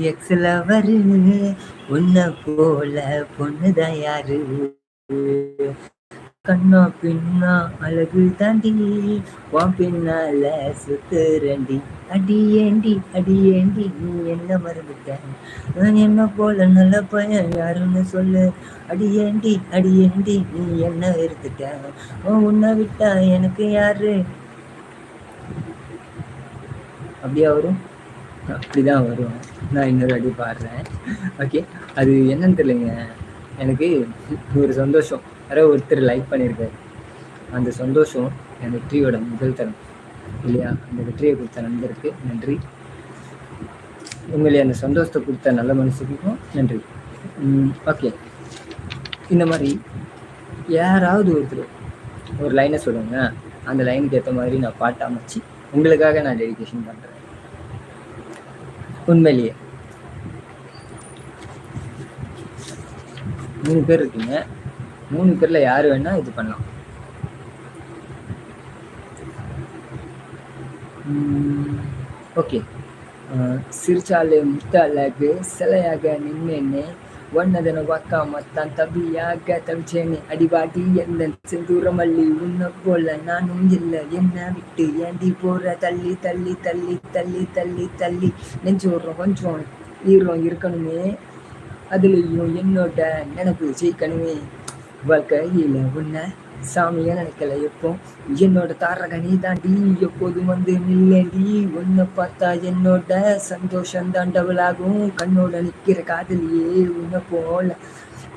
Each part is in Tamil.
எக்ஸ்ல வரு உன்னை போல பொண்ணுதான் யாரு கண்ணா பின்னா அழகு தாண்டி உன் பின்னால சுத்துறண்டி அடியேண்டி நீ என்ன மறந்துட்ட நான் என்ன போல நல்ல பையன் யாருன்னு சொல்லு அடியேண்டி நீ என்ன வெறுத்துட்ட உன்னை விட்டா எனக்கு யாரு அப்படியா வரும் அப்படிதான் வரும். நான் இன்னொரு அடி பாடுறேன். ஓகே, அது என்னன்னு தெரியலைங்க. எனக்கு ஒரு சந்தோஷம், யாரோ ஒருத்தர் லைக் பண்ணியிருக்காரு. அந்த சந்தோஷம் என் வெற்றியோட முதல் தரம் இல்லையா? அந்த வெற்றியை கொடுத்த நண்பருக்கு நன்றி. உண்மையிலே அந்த சந்தோஷத்தை கொடுத்த நல்ல மனசுக்கும் நன்றி. ஓகே, இந்த மாதிரி யாராவது ஒருத்தர் ஒரு லைனை சொல்லுங்க, அந்த லைனுக்கு ஏற்ற மாதிரி நான் பாட்டு அமைச்சு உங்களுக்காக நான் டெடிகேஷன் பண்ணுறேன். உண்மையிலேயே 3 பேர் இருக்கீங்க. 3 பேர்ல யாரு வேணா இது பண்ணலாம். ஓகே, சிரிச்சாலே முத்தாலகு சிலையாக நின்னேன்னு ஒன்னதன வாக்காம தான் தபியாக தவிச்சேனே அடிபாடி எந்த செந்தூர மல்லி உன்ன போல நானும் இல்லை என்ன விட்டு ஏண்டி போற தள்ளி தள்ளி தள்ளி தள்ளி தள்ளி தள்ளி நெஞ்சோரம் கொஞ்சம் ஈரம் இருக்கணுமே, அதுலேயும் என்னோட நினைப்பு ஜெயிக்கணுமே, வாழ்க்கையில உன்னை சாமியா நினைக்கல எப்போ என்னோட தாரகனி தாண்டி எப்போதும் வந்து நில்லேண்டி உன்னை பார்த்தா என்னோட சந்தோஷம் தாண்டவளாகும் கண்ணோட நிற்கிற காதலியே உன்னை போல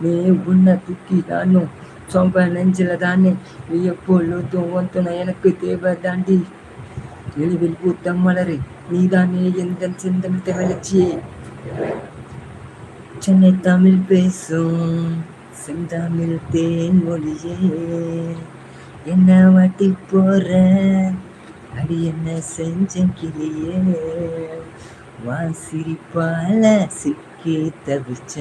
நீ உன்னை தூக்கி தானும் சொம்ப நெஞ்சில தானே நீ எப்பொழுதும் துணை எனக்கு தேவை தாண்டி நினைவில் பூத்த மலரை நீதானே எந்த சிந்தனத்தை வளர்ச்சியே சென்னை தமிழ் பேசும் செந்தமிழ் தேன் மொழியே என்ன வாட்டி போற அடி என்ன செஞ்ச கிளியே வா சிரிப்பால சிக்கி தவிச்ச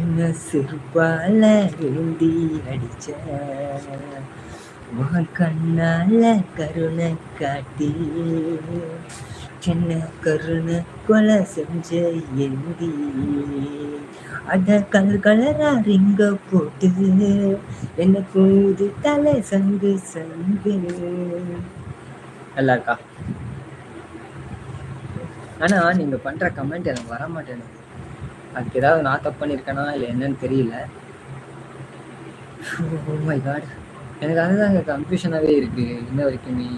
என்ன சிரிப்பால வேண்டி அடிச்ச வா கண்ணால கருணை காட்டி சின்ன கருணை கொலை செஞ்ச ஏந்தி அட கலரா ரிங்க போட்டு என்ன கூது தலை சங்கு சங்கு. நல்லா இருக்கா? ஆனா நீங்க பண்ற கமெண்ட் எனக்கு வர மாட்டேங்குது. அதுக்கு ஏதாவது நான் தப்பு பண்ணிருக்கேனா இல்லை என்னன்னு தெரியல. ஓ மை காட், எனக்கு அதுதாங்க கன்ஃபியூஷனாகவே இருக்கு இன்ன வரைக்குமே.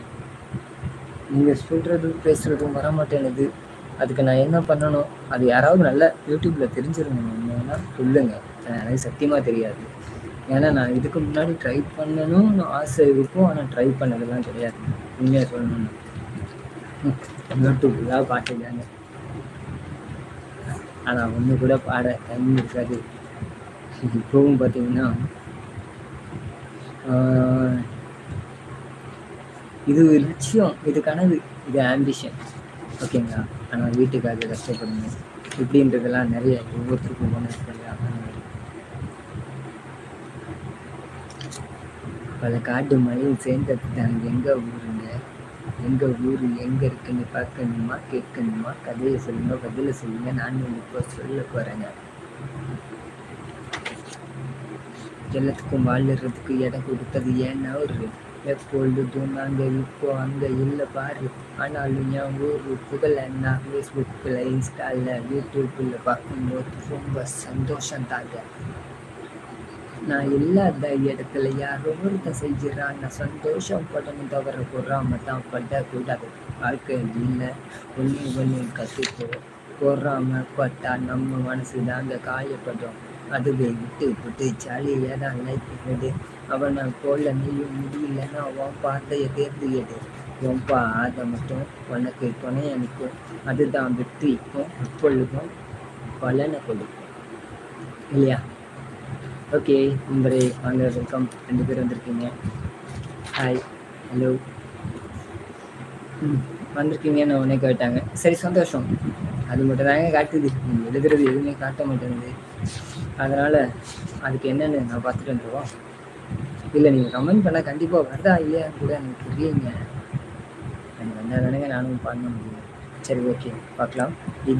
நீங்கள் சொல்கிறதும் பேசுகிறதும் வரமாட்டேனுது. அதுக்கு நான் என்ன பண்ணணும்? அது யாராவது நல்ல யூடியூப்பில் தெரிஞ்சிருந்தீங்கன்னா சொல்லுங்கள். எனக்கு சத்தியமாக தெரியாது. ஏன்னா நான் இதுக்கு முன்னாடி ட்ரை பண்ணணும்னு ஆசை இருக்கும், ஆனால் ட்ரை பண்ணதெல்லாம் கிடையாது. உண்மையாக சொல்லணும்னு யூடியூப் தான் பாட்டுக்காங்க. ஆனால் ஒன்று கூட பாட டைம் இருக்காது. இப்போவும் பார்த்தீங்கன்னா இது லட்சியம், இது கனவு, இது ஆம்பிஷன், ஓகேங்களா? ஆனால் வீட்டுக்காக கஷ்டப்படணும் இப்படின்றதெல்லாம் நிறைய ஒவ்வொருத்தருக்கும் ஒன்று பல காட்டு மழையில் சேர்ந்ததுதான் எங்கள் ஊருங்க. எங்கள் ஊர் எங்கே இருக்குன்னு பார்க்கணுமா கேட்கணுமா? கதையை சொல்லுங்க, பதில சொல்லுங்க, நான் இப்போ சொல்ல போகிறேங்க. எல்லாத்துக்கும் வாழறதுக்கு இடம் கொடுத்தது ஏன்னா ஒரு எப்பொழுதும் நாங்கள் இப்போ அங்கே இல்லை பாரு. ஆனாலும் என் ஊர் புகழ நான் ஃபேஸ்புக்கில் இன்ஸ்டாவில் யூடியூப்பில் பார்க்கும்போது ரொம்ப சந்தோஷம் தாங்க. நான் இல்லாத இடத்துல யாரோ ஒருத்தன் செஞ்சிடறான், நான் சந்தோஷம் படணும் தவிர பொறாம தான் படக்கூடாது. வாழ்க்கையில் இல்லை ஒன்று கற்றுக்கோ. பொறாம பட்டா நம்ம மனசு தாங்க காயப்படுறோம். அதுவே விட்டு ஜாலியாக தான் லைஃப் விடு. அவனை போல நீயும் முடியலன்னா உன் பாதையை தேர்ந்து எடு. உன் பாதை மட்டும் உனக்கு துணையை நிற்கும். அதுதான் வெற்றிக்கும் இப்பொழுதும் பலனை கொடுக்கும் இல்லையா? ஓகே நண்பரே, வாங்க, வெல்கம். 2 பேர் வந்திருக்கீங்க. Hi, hello. வந்திருக்கீங்கன்னு உடனே கேட்டாங்க. சரி, சந்தோஷம். அது மட்டும் தாங்க காட்டுது, நீங்கள் எழுதுறது எதுவுமே காட்ட மாட்டேங்குது. அதனால் அதுக்கு என்னென்னு நான் பார்த்துட்டு வந்துடுவோம். இல்லை, நீங்கள் கமெண்ட் பண்ணால் கண்டிப்பாக வருதா இல்லையான்னு கூட எனக்கு தெரியுங்க. எனக்கு வந்தால் தானேங்க நானும் பண்ண முடியும். சரி, ஓகே. பார்க்கலாம்.